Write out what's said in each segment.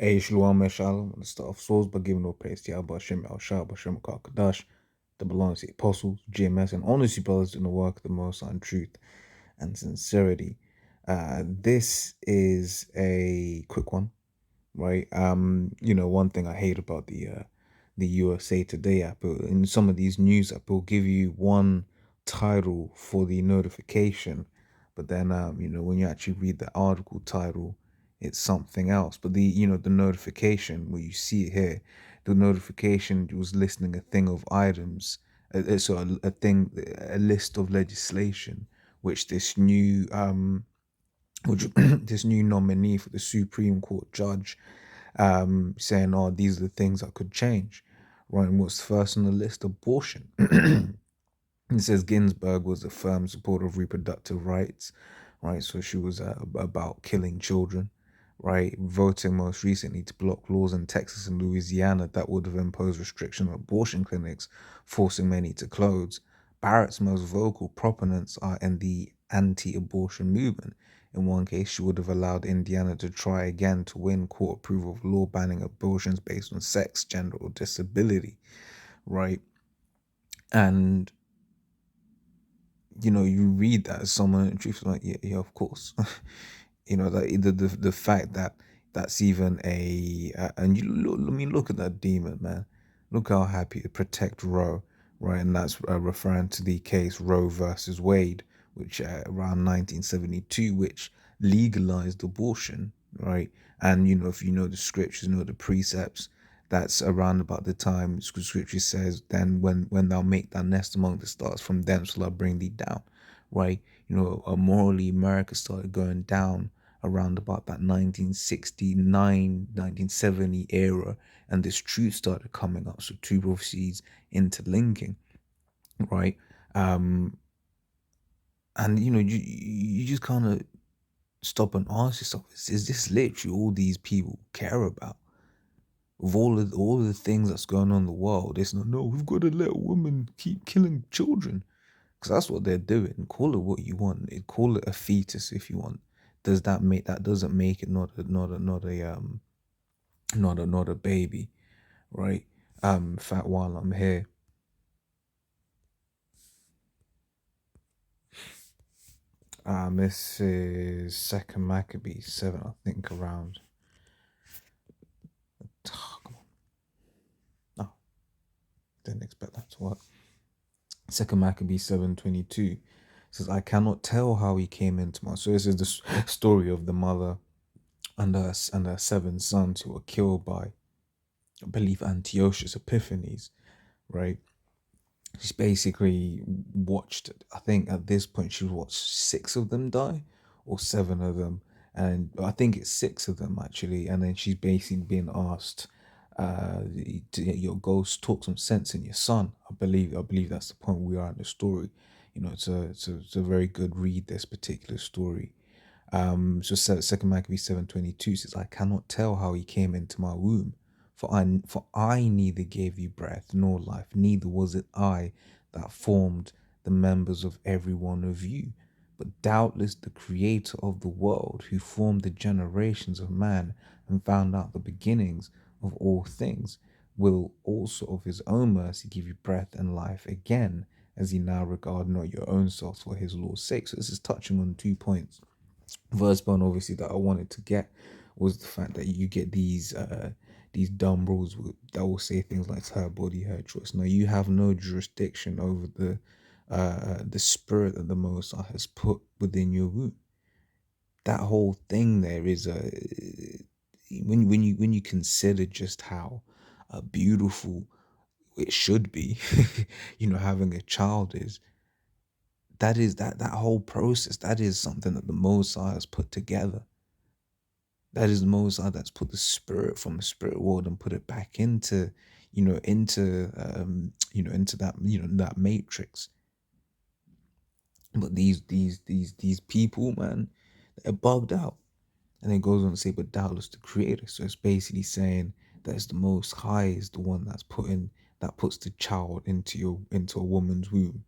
Hey, Shalom, Shalom. Let's start off souls by giving no praise to Yahweh Hashem, El Shah, Hashem, Kadash, that belongs to the apostles, GMS, and honest brothers in the work of the Most High in truth and sincerity. This is a quick one, right? One thing I hate about the USA Today app, in some of these news app, will give you one title for the notification, but then when you actually read the article title, it's something else. But the notification where you see it here, the notification was listing a thing of items, a thing, a list of legislation, which this new nominee for the Supreme Court judge saying, "Oh, these are the things that could change." Right, and what's first on the list? Abortion. It says Ginsburg was a firm supporter of reproductive rights, right? So she was about killing children, right? Voting most recently to block laws in Texas and Louisiana that would have imposed restriction on abortion clinics, forcing many to close. Barrett's most vocal proponents are in the anti-abortion movement. In one case, she would have allowed Indiana to try again to win court approval of law banning abortions based on sex, gender, or disability, right? And you read that as someone in truth, like, yeah, yeah, of course. That the fact that that's even and you look, I mean, look at that demon, man. Look how happy to protect Roe, right? And that's referring to the case Roe versus Wade, which around 1972, which legalized abortion, right? And if you know the scriptures, the precepts, that's around about the time scripture says, then when thou make thy nest among the stars, from thence will I bring thee down, right? Morally America started going down around about that 1969 1970 era, and this truth started coming up, so two prophecies interlinking, right? And you just kind of stop and ask yourself, is this literally all these people care about? With all of the things that's going on in the world, it's not, no, we've got to let women keep killing children, because that's what they're doing. Call it what you want. Call it a fetus if you want. That doesn't make it not a baby, right? In fact, while I'm here, this is Second Maccabees 7, I think, around. Oh, come on. No, didn't expect that to work. Second Maccabees 7:22 says, "I cannot tell how he came into my." So this is the story of the mother and her seven sons who were killed by, I believe, Antiochus Epiphanes, right? She's basically watched, I think at this point she watched six of them die, or seven of them, and I think it's six of them actually. And then she's basically being asked, your ghost talk some sense in your son. I believe that's the point we are in the story. It's a very good read, this particular story. So Second Maccabees 7:22 says, "I cannot tell how he came into my womb, for I neither gave you breath nor life, neither was it I that formed the members of every one of you, but doubtless the Creator of the world, who formed the generations of man and found out the beginnings of all things, will also of his own mercy give you breath and life again, as he now regard not your own souls for his law's sake." So this is touching on 2 points. First one, obviously, that I wanted to get was the fact that you get these dumb rules that will say things like, "It's her body, her choice." No, you have no jurisdiction over the spirit that the Most High has put within your womb. That whole thing there is when you consider just how beautiful it should be, having a child is. That whole process. That is something that the Most High has put together. That is the Most High that's put the spirit from the spirit world and put it back into that matrix. But these people, man, they're bugged out. And it goes on to say, "But doubtless the Creator." So it's basically saying that it's the Most High is the one that puts the child into a woman's womb.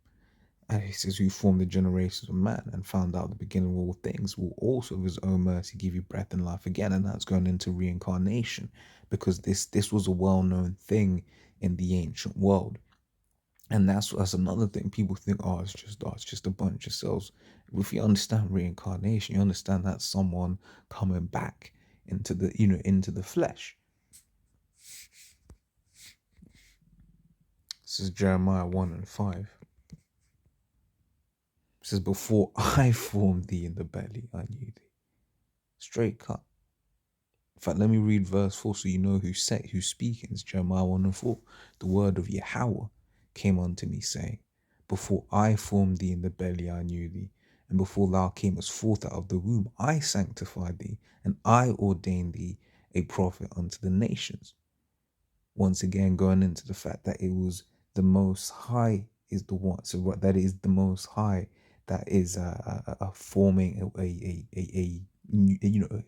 And he says, who formed the generations of man and found out the beginning of all things, will also of his own mercy give you breath and life again. And that's going into reincarnation, because this was a well-known thing in the ancient world. And that's another thing. People think, it's just a bunch of cells. If you understand reincarnation, you understand that someone coming back into the into the flesh. This is Jeremiah 1:5. It says, before I formed thee in the belly, I knew thee. Straight cut. In fact, let me read verse 4 so you know who's speaking. It's Jeremiah 1:4. The word of Yahweh came unto me, saying, before I formed thee in the belly, I knew thee. And before thou camest forth out of the womb, I sanctified thee, and I ordained thee a prophet unto the nations. Once again, going into the fact that it was the Most High is the one. So what that is the Most High that is forming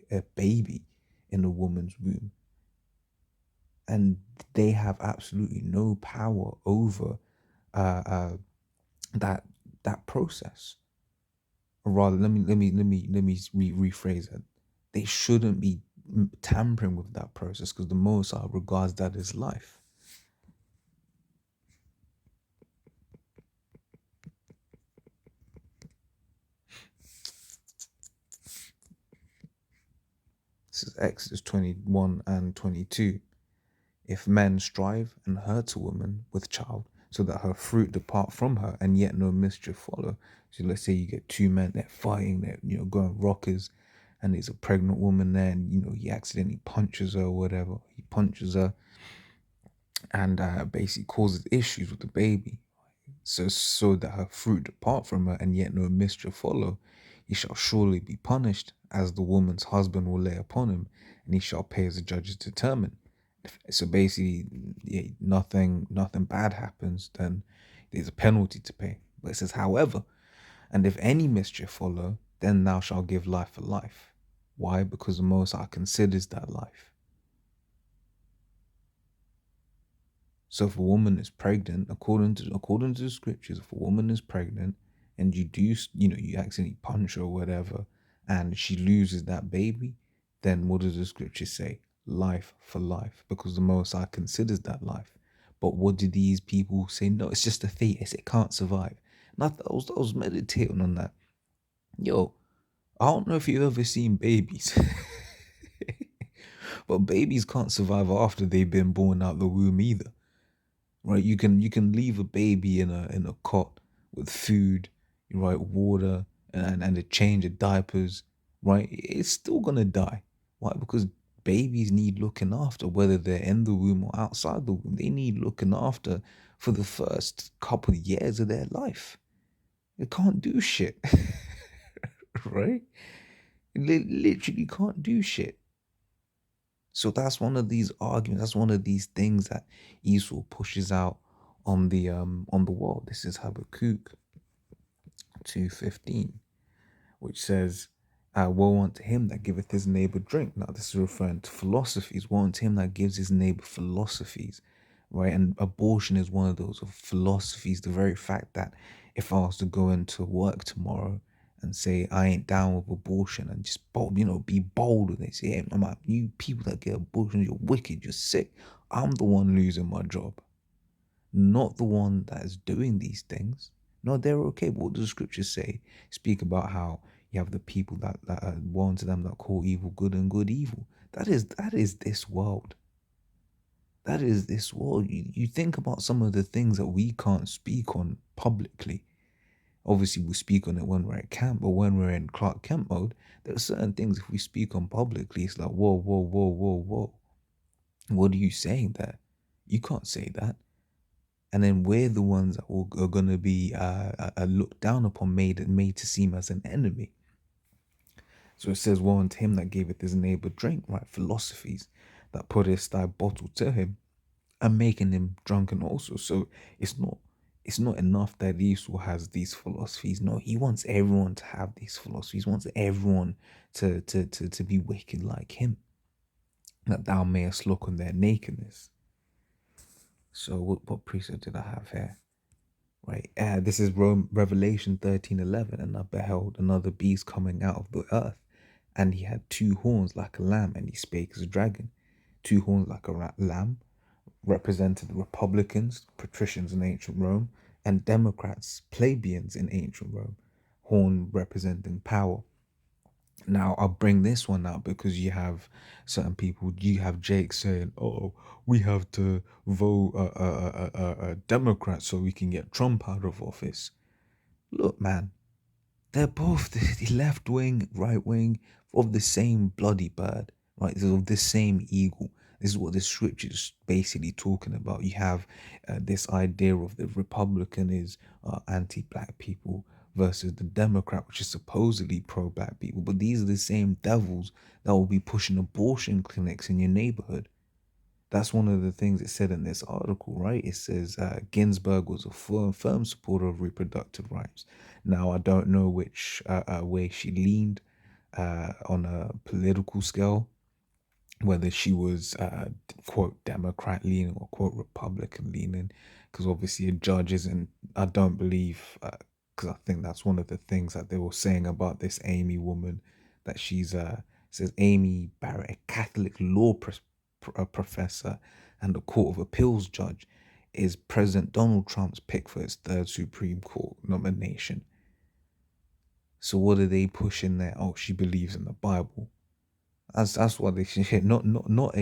a baby in a woman's womb, and they have absolutely no power over that process. Or rather, let me rephrase it. They shouldn't be tampering with that process, because the Most High regards that as life. This is Exodus 21:22. If men strive and hurt a woman with child, so that her fruit depart from her, and yet no mischief follow. So let's say you get two men, they're fighting, they're going rockers, and there's a pregnant woman there, and he accidentally punches her or whatever. He punches her and basically causes issues with the baby. So that her fruit depart from her, and yet no mischief follow. He shall surely be punished, as the woman's husband will lay upon him, and he shall pay as the judges determine. So basically, nothing bad happens, then there's a penalty to pay. But it says, however, and if any mischief follow, then thou shalt give life for life. Why? Because the Most High considers that life. So if a woman is pregnant, according to the scriptures, if a woman is pregnant and you you accidentally punch her or whatever, and she loses that baby, then what does the scripture say? Life for life, because the Most High considers that life. But what do these people say? No, it's just a fetus. It can't survive. And I was meditating on that. Yo, I don't know if you've ever seen babies, but babies can't survive after they've been born out the womb either. Right, you can leave a baby in a cot with food, right, water, and a change of diapers, right? It's still gonna die. Why? Because babies need looking after, whether they're in the womb or outside the womb. They need looking after for the first couple of years of their life. They can't do shit, right? They literally can't do shit. So that's one of these arguments. That's one of these things that Esau pushes out on the world. This is Habakkuk 2:15, which says, "Woe unto him that giveth his neighbor drink." Now this is referring to philosophies. Woe unto him that gives his neighbor philosophies, right? And abortion is one of those philosophies. The very fact that if I was to go into work tomorrow and say I ain't down with abortion, and just bold, be bold with it. Say, hey, you people that get abortion, you're wicked, you're sick. I'm the one losing my job, not the one that is doing these things. No, they're okay. But what does the scriptures say? Speak about how you have the people that woe unto them that call evil good and good evil. That is this world. That is this world. You think about some of the things that we can't speak on publicly. Obviously, we speak on it when we're at camp, but when we're in Clark Kent mode, there are certain things if we speak on publicly, it's like, whoa, whoa, whoa, whoa, whoa. What are you saying there? You can't say that. And then we're the ones that are going to be looked down upon, made to seem as an enemy. So it says, woe unto him that giveth his neighbor drink, right? Philosophies that putteth thy bottle to him, and making him drunken also. So it's not enough that Esau has these philosophies. No, he wants everyone to have these philosophies. He wants everyone to be wicked like him, that thou mayest look on their nakedness. So what precept did I have here? right? This is Revelation 13:11, and I beheld another beast coming out of the earth, and he had two horns like a lamb, and he spake as a dragon. Two horns like a lamb represented the Republicans, patricians in ancient Rome, and Democrats, plebeians in ancient Rome. Horn representing power. Now I'll bring this one out because you have certain people. You have Jake saying, "Oh, we have to vote a Democrat so we can get Trump out of office." Look, man, they're both the left wing, right wing of the same bloody bird, right? They're of the same eagle. This is what the scripture is basically talking about. You have this idea of the Republican is anti-black people versus the Democrat, which is supposedly pro-black people. But these are the same devils that will be pushing abortion clinics in your neighborhood. That's one of the things it said in this article, right? It says Ginsburg was a firm supporter of reproductive rights. Now, I don't know which way she leaned on a political scale, whether she was quote Democrat leaning or quote Republican leaning, because obviously a judge isn't. I don't believe because I think that's one of the things that they were saying about this Amy woman, that she's says Amy Barrett, a Catholic law professor and a Court of Appeals judge, is President Donald Trump's pick for his third Supreme Court nomination. So what are they pushing there? Oh, she believes in the Bible. That's what they should hit. Not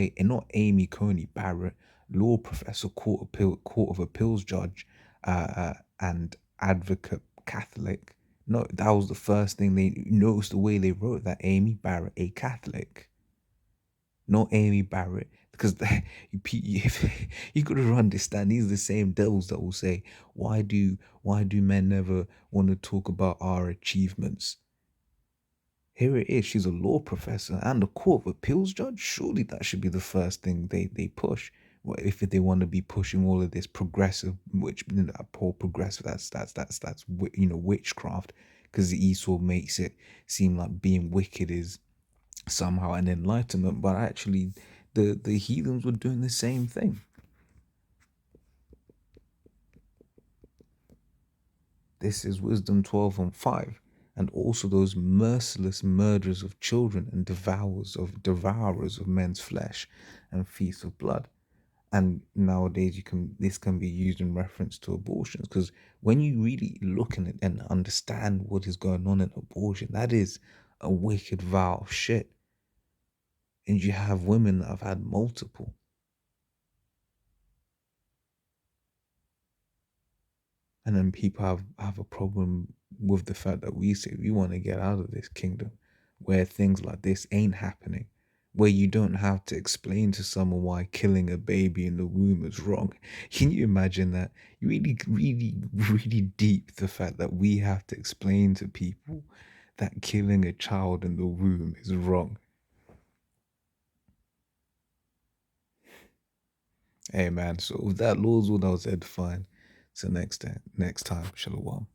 Amy Coney Barrett, law professor, court of appeals judge, and advocate Catholic. No, that was the first thing they noticed, the way they wrote that Amy Barrett, a Catholic, not Amy Barrett, because you got to understand, these are the same devils that will say, why do men never want to talk about our achievements? Here it is. She's a law professor and a court of appeals judge. Surely that should be the first thing they push. Well, if they want to be pushing all of this progressive, which poor progressive, that's witchcraft, because Esau makes it seem like being wicked is somehow an enlightenment, but actually, the heathens were doing the same thing. This is Wisdom 12:5. And also those merciless murderers of children and devourers of men's flesh and feasts of blood. And nowadays this can be used in reference to abortions, because when you really look at it and understand what is going on in abortion, that is a wicked, vile shit. And you have women that have had multiple. And then people have a problem with the fact that we say we want to get out of this kingdom where things like this ain't happening, where you don't have to explain to someone why killing a baby in the womb is wrong. Can you imagine that? Really, really, really deep, the fact that we have to explain to people that killing a child in the womb is wrong. Hey man, so with that, Lord's what I was edifying. So next time, shalom.